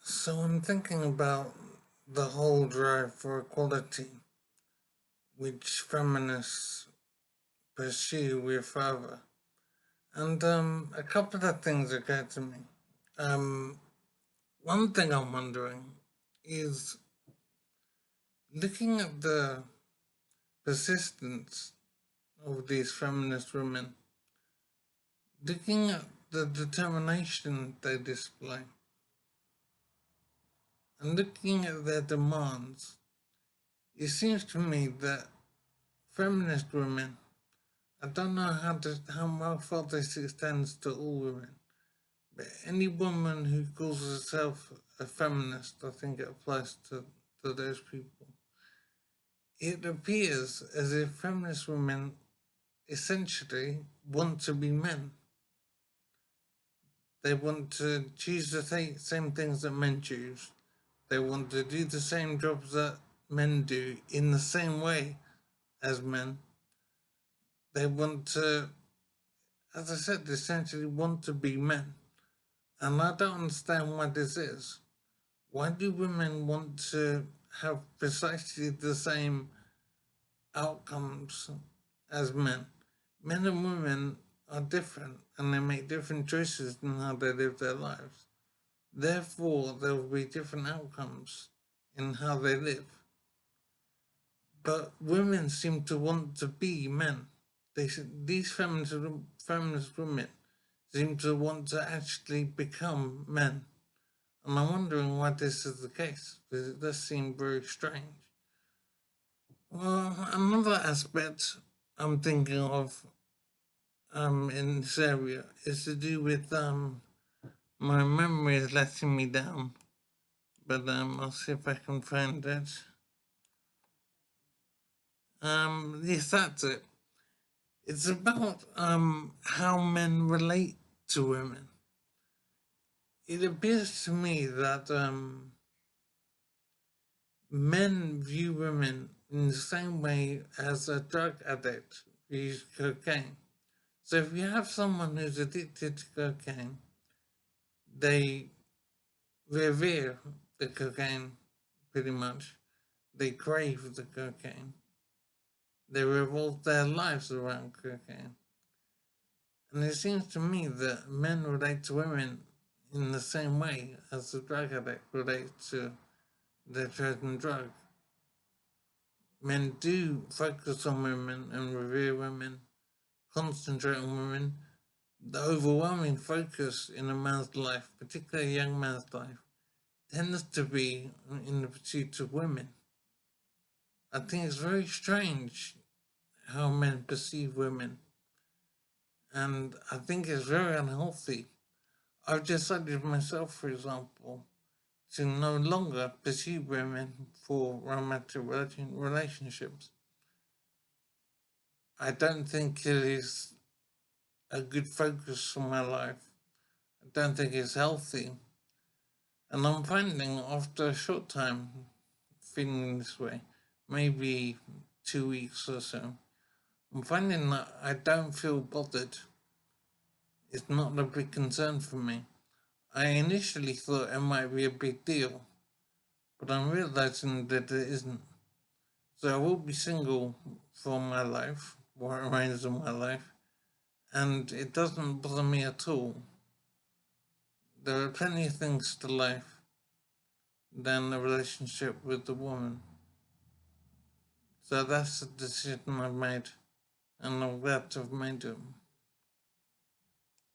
So I'm thinking about the whole drive for equality, which feminists pursue with fervor. And a couple of things occurred to me. Um, One thing I'm wondering is looking at the persistence of these feminist women, looking at the determination they display, and looking at their demands, it seems to me that feminist women, I don't know how far this extends to all women, but any woman who calls herself a feminist, I think it applies to those people. It appears as if feminist women essentially want to be men. They want to choose the same things that men choose. They want to do the same jobs that men do in the same way as men. They want to, as I said, essentially want to be men. And I don't understand why this is. Why do women want to have precisely the same outcomes as men? Men and women are different and they make different choices in how they live their lives. Therefore, there will be different outcomes in how they live. But women seem to want to be men. These feminist women seem to want to actually become men. And I'm wondering why this is the case, because it does seem very strange. Well, another aspect I'm thinking of in this area is to do with my memory is letting me down, but I'll see if I can find it. Yes, that's it. It's about how men relate to women. It appears to me that men view women in the same way as a drug addict views cocaine. So if you have someone who's addicted to cocaine, they revere the cocaine pretty much. They crave the cocaine. They revolve their lives around cocaine. And it seems to me that men relate to women in the same way as the drug addict relates to their chosen drug. Men do focus on women and revere women, concentrate on women. The overwhelming focus in a man's life, particularly a young man's life, tends to be in the pursuit of women. I think it's very strange how men perceive women, and I think it's very unhealthy. I've decided myself, for example, to no longer pursue women for romantic relationships. I don't think it is a good focus for my life. I don't think it's healthy. And I'm finding after a short time feeling this way, maybe 2 weeks or so, I'm finding that I don't feel bothered. It's not a big concern for me. I initially thought it might be a big deal, but I'm realizing that it isn't. So I will be single for my life, what remains of my life, and it doesn't bother me at all. There are plenty of things to life than a relationship with the woman. So that's the decision I've made, and I'm glad to have made it.